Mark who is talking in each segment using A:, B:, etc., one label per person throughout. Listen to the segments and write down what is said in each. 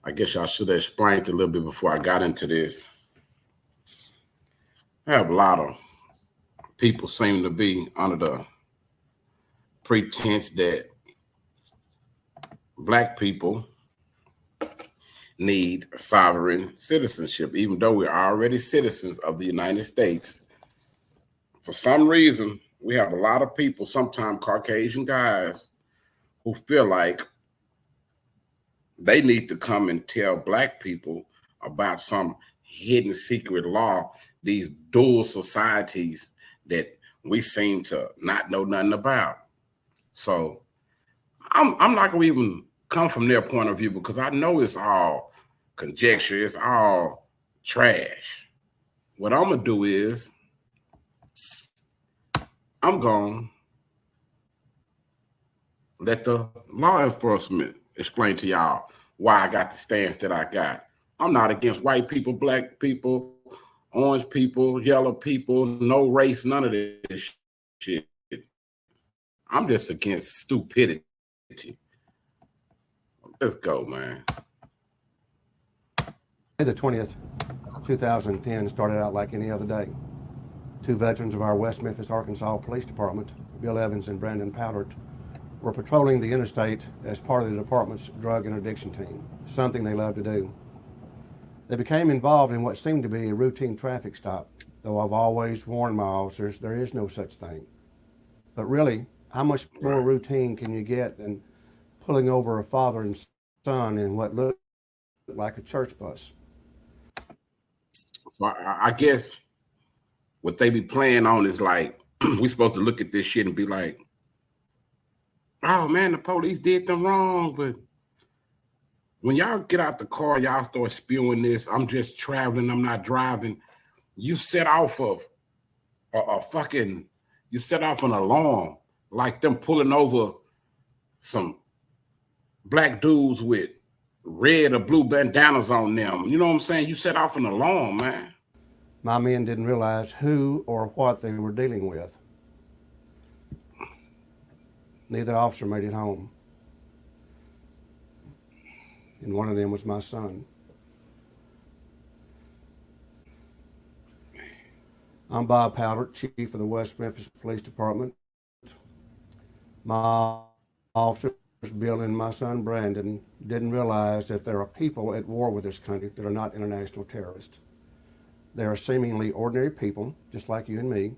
A: I guess I should have explained a little bit before I got into this. I have a lot of people seem to be under the pretense that Black people need sovereign citizenship, even though we're already citizens of the United States. For some reason, we have a lot of people, sometimes Caucasian guys, who feel like they need to come and tell Black people about some hidden secret law, these dual societies that we seem to not know nothing about. So I'm not gonna even come from their point of view because I know it's all conjecture, it's all trash. What I'm gonna do is I'm gonna let the law enforcement explain to y'all why I got the stance that I got. I'm not against white people, Black people, orange people, yellow people, no race, none of this shit. I'm just against stupidity. Let's go, man.
B: The 20th, 2010 started out like any other day. Two veterans of our West Memphis, Arkansas Police Department, Bill Evans and Brandon Powdert, were patrolling the interstate as part of the department's drug interdiction team, something they love to do. They became involved in what seemed to be a routine traffic stop, though I've always warned my officers there is no such thing. But really, how much more routine can you get than pulling over a father and son in what looked like a church bus?
A: So I guess what they be playing on is like, we supposed to look at this shit and be like, oh man, the police did them wrong. But when y'all get out the car, y'all start spewing this, I'm just traveling, I'm not driving. You set off of you set off an alarm, like them pulling over some Black dudes with red or blue bandanas on them. You know what I'm saying? You set off an alarm, man.
B: My men didn't realize who or what they were dealing with. Neither officer made it home. And one of them was my son. I'm Bob Powdert, Chief of the West Memphis Police Department. My officers, Bill and my son Brandon, didn't realize that there are people at war with this country that are not international terrorists. They are seemingly ordinary people, just like you and me,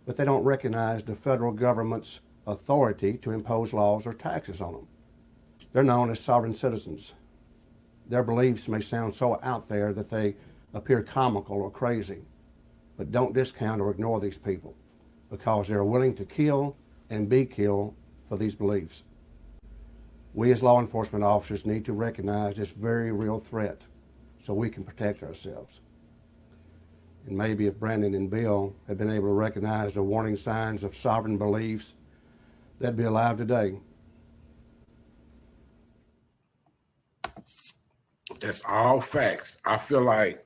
B: but they don't recognize the federal government's authority to impose laws or taxes on them. They're known as sovereign citizens. Their beliefs may sound so out there that they appear comical or crazy, but don't discount or ignore these people because they're willing to kill and be killed for these beliefs. We as law enforcement officers need to recognize this very real threat so we can protect ourselves. And maybe if Brandon and Bill had been able to recognize the warning signs of sovereign beliefs, they'd be alive today.
A: That's all facts. I feel like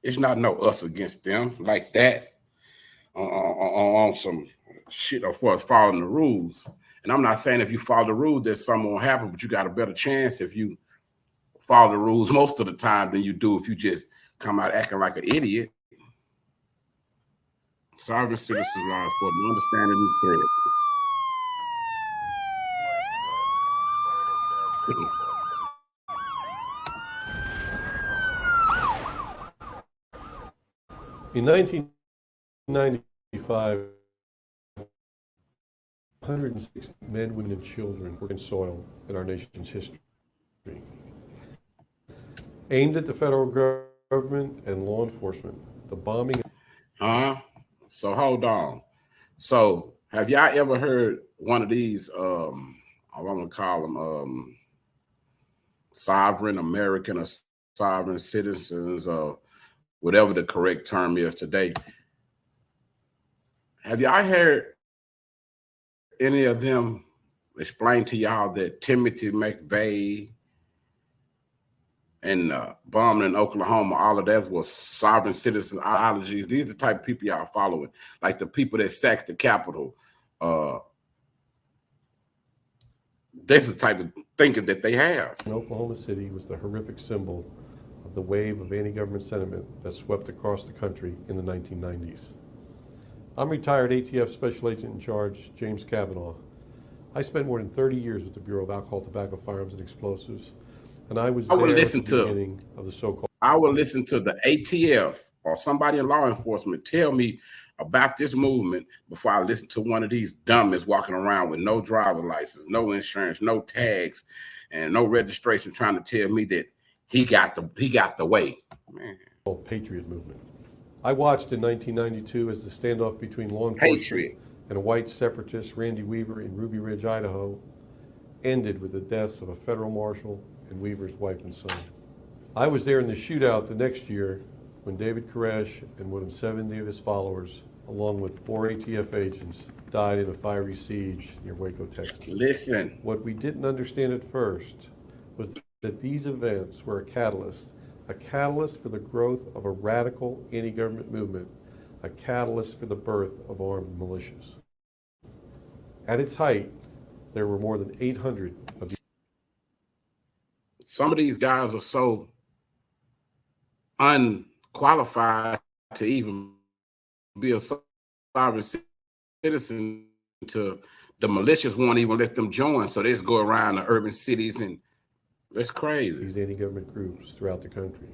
A: it's not no us against them like that on some shit of course following the rules. And I'm not saying if you follow the rules that something won't happen, but you got a better chance if you follow the rules most of the time than you do if you just come out acting like an idiot. Sovereign citizen laws for the understanding the threat.
C: In 1995, 106 men, women, and children were in soil in our nation's history, aimed at the federal government and law enforcement. The bombing.
A: So hold on. So have y'all ever heard one of these? I'm gonna call them sovereign American or sovereign citizens or whatever the correct term is today. Have y'all heard any of them explain to y'all that Timothy McVeigh and bombing in Oklahoma, all of that was sovereign citizen ideologies? These are the type of people y'all following, like the people that sacked the Capitol, That's the type of thinking that they have.
C: in Oklahoma City was the horrific symbol of the wave of anti-government sentiment that swept across the country in the 1990s. I'm retired ATF Special Agent in Charge, James Cavanaugh. I spent more than 30 years with the Bureau of Alcohol, Tobacco, Firearms, and Explosives, and I was there at the beginning of the so-called...
A: I would listen to the ATF or somebody in law enforcement tell me about this movement before I listen to one of these dummies walking around with no driver license, no insurance, no tags, and no registration trying to tell me that he got the way. Man.
C: Patriot movement. I watched in 1992 as the standoff between law enforcement and a white separatist, Randy Weaver, in Ruby Ridge, Idaho, ended with the deaths of a federal marshal and Weaver's wife and son. I was there in the shootout the next year when David Koresh and more than 70 of his followers, along with 4 ATF agents, died in a fiery siege near Waco, Texas.
A: Listen.
C: What we didn't understand at first was that these events were a catalyst for the growth of a radical anti-government movement, a catalyst for the birth of armed militias. At its height, there were more than 800 of these.
A: Some of these guys are so unqualified to even be a sovereign citizen to the militias won't even let them join. So they just go around the urban cities, and that's crazy.
C: These anti-government groups throughout the country.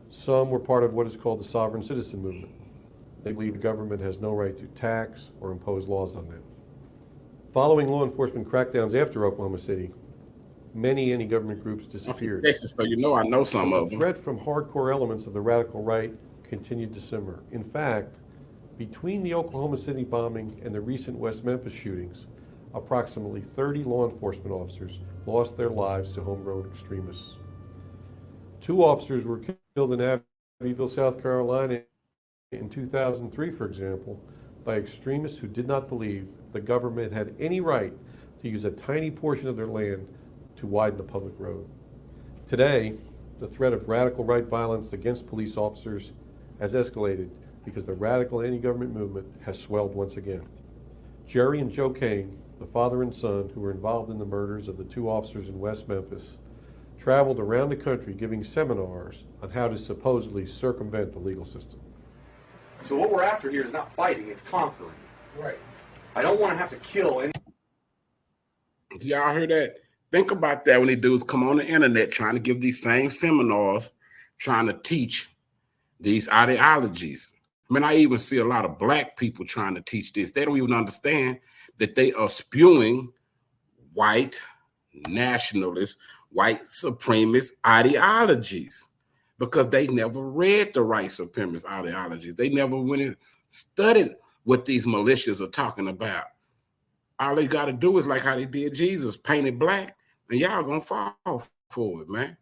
C: Some were part of what is called the sovereign citizen movement. They believe the government has no right to tax or impose laws on them. Following law enforcement crackdowns after Oklahoma City, many anti-government groups disappeared.
A: Texas, so you know I know some of them.
C: The threat from hardcore elements of the radical right continued to simmer. In fact, between the Oklahoma City bombing and the recent West Memphis shootings, approximately 30 law enforcement officers lost their lives to homegrown extremists. 2 officers were killed in Abbeville, South Carolina in 2003, for example, by extremists who did not believe the government had any right to use a tiny portion of their land to widen the public road. Today, the threat of radical right violence against police officers has escalated because the radical anti-government movement has swelled once again. Jerry and Joe Kane, the father and son who were involved in the murders of the 2 officers in West Memphis, traveled around the country giving seminars on how to supposedly circumvent the legal system.
D: So what we're after here is not fighting, it's conquering.
A: Right.
D: I don't want to have to kill any...
A: Y'all heard that? Think about that when these dudes come on the internet trying to give these same seminars, trying to teach these ideologies. I mean, I even see a lot of black people trying to teach this. They don't even understand that they are spewing white nationalist, white supremacist ideologies because they never read the white supremacist ideologies. They never went and studied what these militias are talking about. All they got to do is like how they did Jesus, paint it black, and y'all gonna fall for it, man.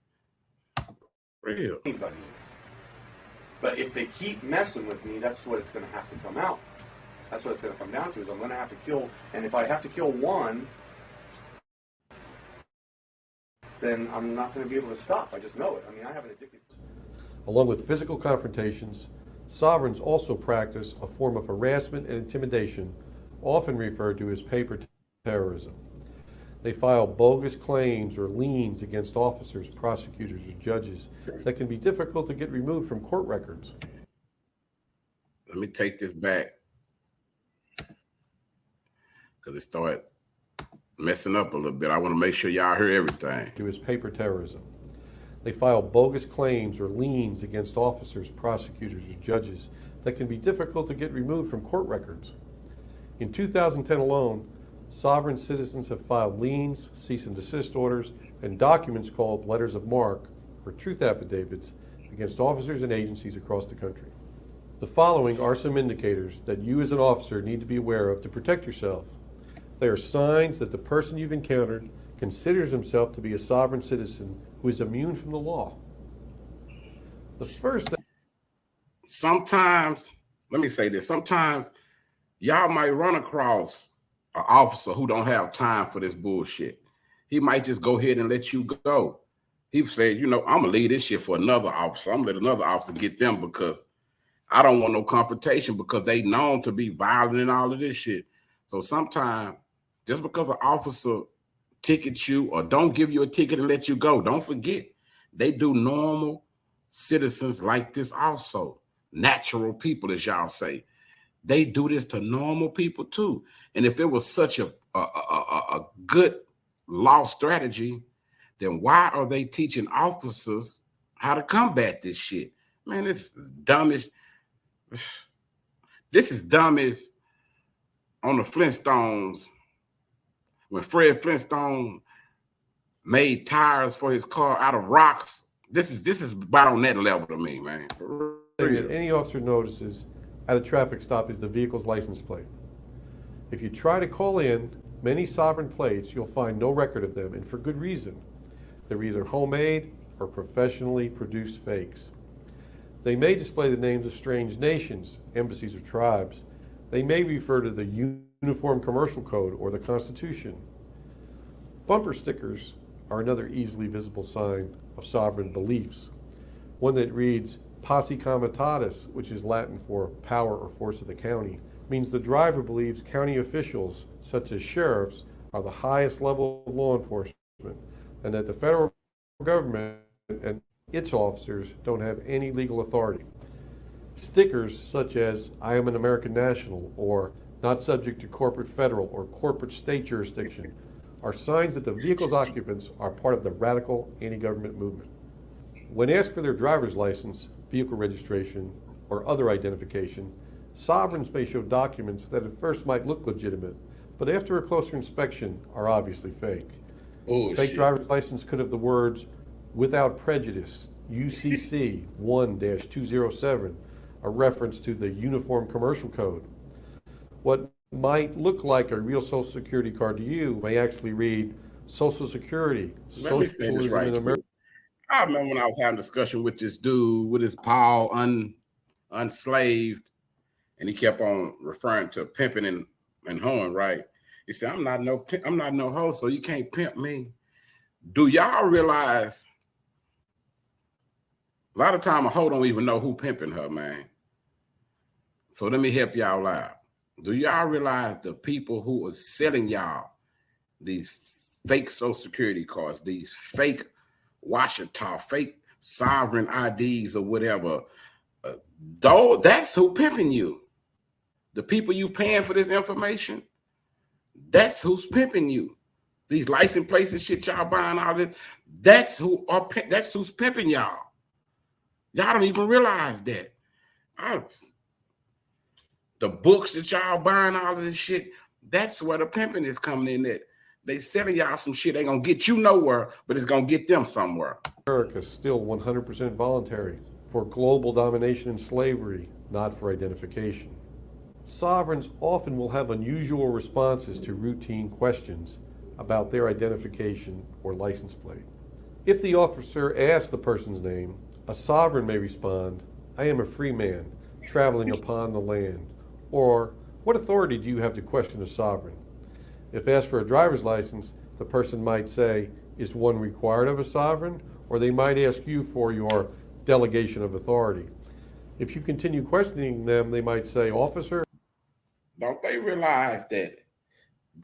A: Real.
D: Anybody. But if they keep messing with me, that's what it's going to have to come out. That's what it's going to come down to, is I'm going to have to kill, and if I have to kill one, then I'm not going to be able to stop. I just know it. I mean, I have an addicted.
C: Along with physical confrontations, sovereigns also practice a form of harassment and intimidation, often referred to as paper terrorism. They file bogus claims or liens against officers, prosecutors, or judges that can be difficult to get removed from court records.
A: Let me take this back because it started messing up a little bit. I want to make sure y'all hear everything.
C: It was paper terrorism. They file bogus claims or liens against officers, prosecutors, or judges that can be difficult to get removed from court records. In 2010 alone, sovereign citizens have filed liens, cease and desist orders, and documents called letters of marque, or truth affidavits, against officers and agencies across the country. The following are some indicators that you as an officer need to be aware of to protect yourself. They are signs that the person you've encountered considers himself to be a sovereign citizen who is immune from the law. The first thing...
A: Sometimes, let me say this, sometimes y'all might run across an officer who don't have time for this bullshit. He might just go ahead and let you go. He said, you know, I'm gonna leave this shit for another officer. I'm gonna let another officer get them because I don't want no confrontation because they known to be violent and all of this shit. So sometimes Just because an officer tickets you or don't give you a ticket and let you go, don't forget, they do normal citizens like this also. Natural people, as y'all say. They do this to normal people too. And if it was such a good law strategy, then why are they teaching officers how to combat this shit? Man, it's dumb as, this is dumb as on the Flintstones, when Fred Flintstone made tires for his car out of rocks. This is about on that level to me, man. For
C: Thing
A: real.
C: that any officer notices at a traffic stop is the vehicle's license plate. If you try to call in many sovereign plates, you'll find no record of them, and for good reason. They're either homemade or professionally produced fakes. They may display the names of strange nations, embassies, or tribes. They may refer to the Uniform Commercial Code or the Constitution. Bumper stickers are another easily visible sign of sovereign beliefs. One that reads Posse Comitatus, which is Latin for power or force of the county, means the driver believes county officials, such as sheriffs, are the highest level of law enforcement, and that the federal government and its officers don't have any legal authority. Stickers such as I am an American national or not subject to corporate federal or corporate state jurisdiction are signs that the vehicle's occupants are part of the radical anti-government movement. When asked for their driver's license, vehicle registration, or other identification, sovereigns may show documents that at first might look legitimate, but after a closer inspection are obviously fake.
A: Oh,
C: Fake
A: shit.
C: driver's license could have the words without prejudice, UCC 1-207, a reference to the Uniform Commercial Code. What might look like a real Social Security card to you may actually read Social Security,
A: Let me say this
C: Socialism
A: right
C: in
A: quick.
C: America.
A: I remember when I was having a discussion with this dude with his Paul unslaved, and he kept on referring to pimping and hoeing, right? He said, I'm not no hoe, so you can't pimp me. Do y'all realize a lot of time a hoe don't even know who pimping her, man? So let me help y'all out. Do y'all realize the people who are selling y'all these fake Social Security cards, these fake Washita, fake sovereign IDs or whatever, though that's who pimping you. The people you paying for this information, that's who's pimping you. These license plates and shit y'all buying all this, that's who's pimping y'all. Y'all don't even realize that. The books that y'all buying all of this shit, that's where the pimping is coming in at. They selling y'all some shit, ain't gonna get you nowhere, but it's gonna get them somewhere.
C: America is still 100% voluntary for global domination and slavery, not for identification. Sovereigns often will have unusual responses to routine questions about their identification or license plate. If the officer asks the person's name, a sovereign may respond, I am a free man, traveling upon the land. Or, what authority do you have to question a sovereign? If asked for a driver's license, the person might say, is one required of a sovereign? Or they might ask you for your delegation of authority. If you continue questioning them, they might say, officer.
A: Don't they realize that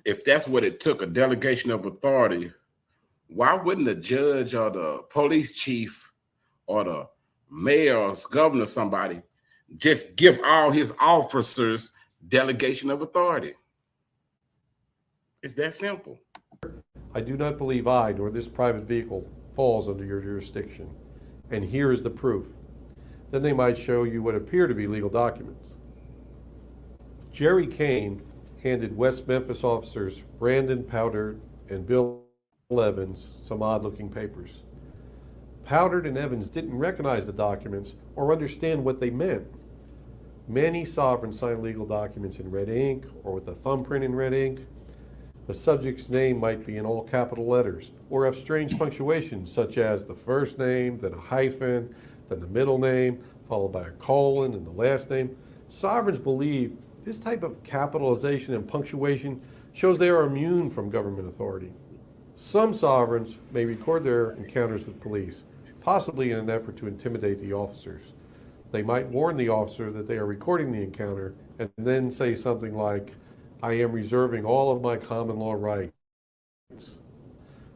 A: if that's what it took, a delegation of authority, why wouldn't the judge or the police chief or the mayor or governor, somebody, just give all his officers delegation of authority? It's that simple.
C: I do not believe I, nor this private vehicle, falls under your jurisdiction. And here is the proof. Then they might show you what appear to be legal documents. Jerry Kane handed West Memphis officers Brandon Powder and Bill Evans some odd-looking papers. Powder and Evans didn't recognize the documents or understand what they meant. Many sovereigns sign legal documents in red ink or with a thumbprint in red ink. The subject's name might be in all capital letters or have strange punctuation, such as the first name, then a hyphen, then the middle name, followed by a colon and the last name. Sovereigns believe this type of capitalization and punctuation shows they are immune from government authority. Some sovereigns may record their encounters with police, possibly in an effort to intimidate the officers. They might warn the officer that they are recording the encounter and then say something like, I am reserving all of my common law rights.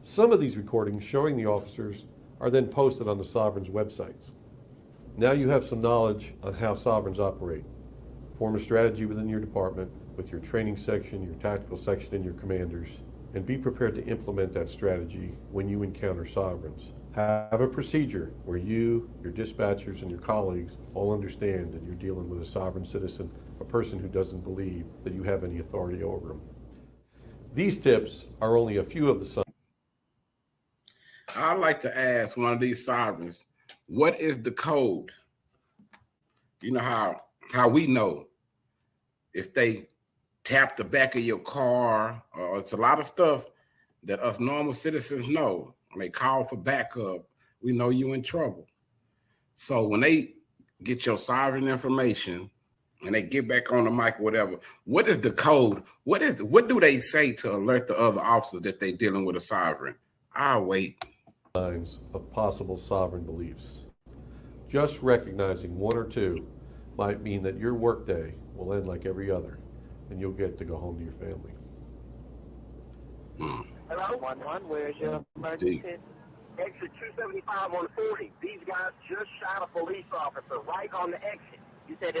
C: Some of these recordings showing the officers are then posted on the Sovereign's websites. Now you have some knowledge on how Sovereigns operate. Form a strategy within your department with your training section, your tactical section, and your commanders, and be prepared to implement that strategy when you encounter Sovereigns. Have a procedure where you, your dispatchers, and your colleagues all understand that you're dealing with a sovereign citizen, a person who doesn't believe that you have any authority over them. These tips are only a few of the.
A: I'd like to ask one of these sovereigns, what is the code? You know how we know if they tap the back of your car, or it's a lot of stuff that us normal citizens know. When they call for backup, we know you in trouble. So when they get your sovereign information and they get back on the mic or whatever, what is the code? What do they say to alert the other officers that they're dealing with a sovereign? I'll wait.
C: Signs of possible sovereign beliefs. Just recognizing one or two might mean that your workday will end like every other, and you'll get to go home to your family.
E: Hello, 1-1, where's your emergency? Exit 275 on 40. These guys just shot a police officer right on the exit. You said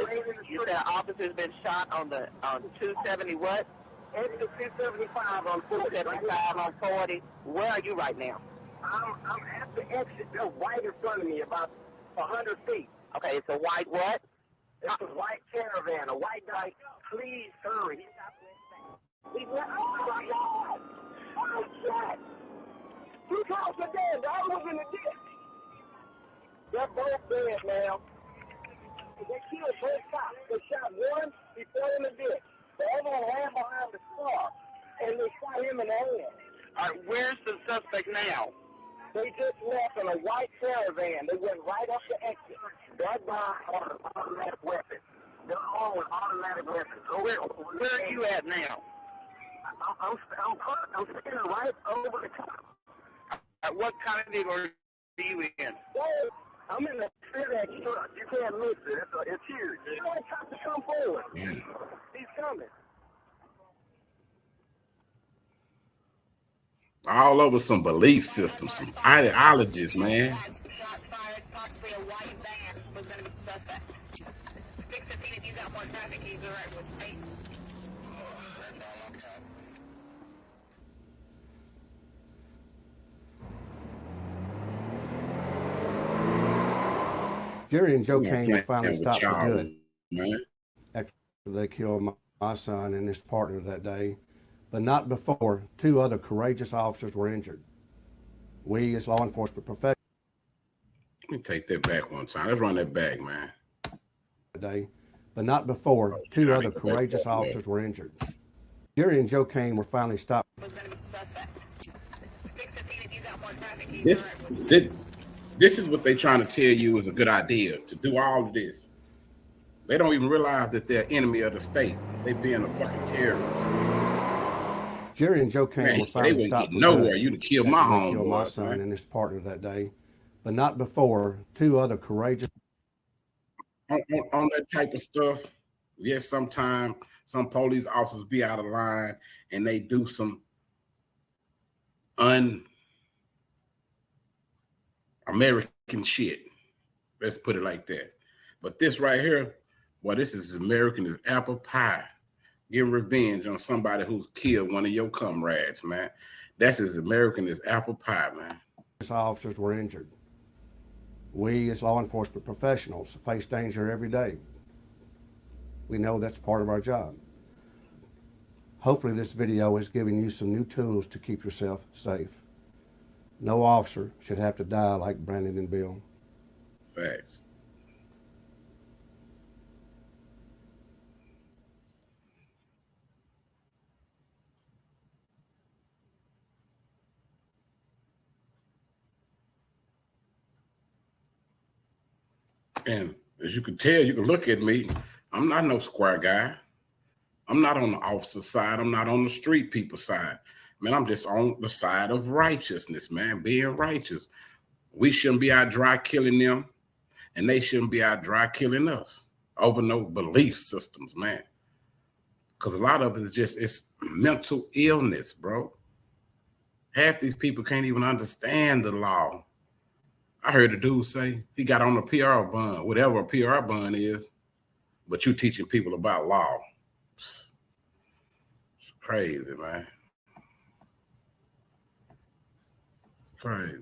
E: officer's been shot on 270 what? Exit 275 on 40. 275 on 40. Where are you right now? I'm at the exit. They're right in front of me, about 100 feet. Okay, it's a white what? It's a white caravan, a white guy. Please hurry. He's not. Oh my God! Oh shit! 2 cops are dead. The other one's in the ditch. They're both dead now. They killed both cops. They shot one, he fell in the ditch. The other one ran behind the car, and they shot him in the hand. All right, where's the suspect now? They just left in a white caravan. They went right up the exit. That guy had an automatic weapon. They're all with automatic weapons. So where are you at now? I'm standing right over the top. What kind of vehicle are you in? Well, I'm in the FedEx truck. You can't miss it. It's huge. You want the cop to come forward. He's coming.
A: All over some belief systems, some ideologies, man.
E: Shot fired, possibly a white van was going to be suspect. 615, if you got more traffic, he's all right with me.
B: Jerry and Joe
A: Yeah,
B: Kane were finally
A: with
B: stopped for
A: y'all,
B: good
A: man.
B: after they killed my son and his partner that day, but not before 2 other courageous officers were injured. We, as law enforcement professionals,
A: Let me take that back one time. Let's run that back, man.
B: today, but not before 2 other courageous officers were injured. Jerry and Joe Kane were finally stopped.
A: This is what they're trying to tell you is a good idea, to do all of this. They don't even realize that they're enemy of the state. They being a fucking terrorist.
B: Jerry and Joe Kane
A: Man,
B: were
A: they
B: finally
A: wouldn't
B: stopped
A: get
B: for
A: nowhere.
B: good
A: You'd have killed
B: after
A: my
B: they killed my
A: homeboys,
B: son
A: man.
B: and his partner that day, but not before 2 other courageous.
A: On that type of stuff, yes, sometimes some police officers be out of line and they do some un-American shit. Let's put it like that. But this right here, well, this is as American as apple pie. Getting revenge on somebody who's killed one of your comrades, man. That's as American as apple pie, man.
B: Officers were injured. We, as law enforcement professionals, face danger every day. We know that's part of our job. Hopefully this video is giving you some new tools to keep yourself safe. No officer should have to die like Brandon and Bill.
A: Facts. And as you can tell, you can look at me. I'm not no square guy. I'm not on the officer side. I'm not on the street people side. Man, I'm just on the side of righteousness, man, being righteous. We shouldn't be out dry killing them, and they shouldn't be out dry killing us over no belief systems, man. Because a lot of it is just, it's mental illness, bro. Half these people can't even understand the law. I heard a dude say he got on a PR bond, whatever a PR bond is, but you teaching people about law. It's crazy, man. Crazy.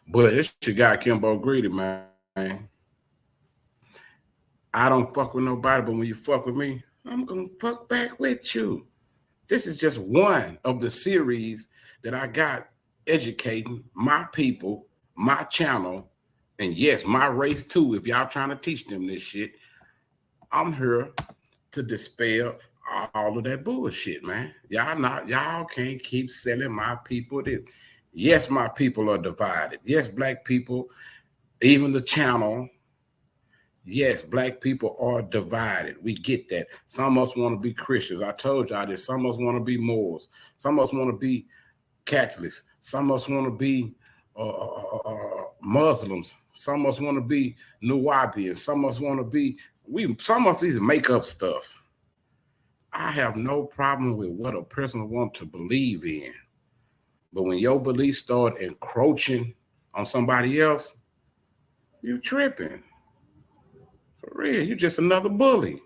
A: But this your guy, Kimbo Greedy, man. I don't fuck with nobody, but when you fuck with me, I'm gonna fuck back with you. This is just one of the series that I got educating my people, my channel, and yes, my race too. If y'all trying to teach them this shit, I'm here to dispel all of that bullshit, man. Y'all can't keep selling my people this. Yes, my people are divided. Yes, black people, even the channel. Yes, black people are divided. We get that. Some of us want to be Christians. I told y'all this. Some of us want to be Moors. Some of us want to be Catholics. Some of us want to be Muslims. Some of us want to be Nuwabians. Some of us want to be, some of these make up stuff. I have no problem with what a person wants to believe in. But when your beliefs start encroaching on somebody else, you tripping. For real, you're just another bully.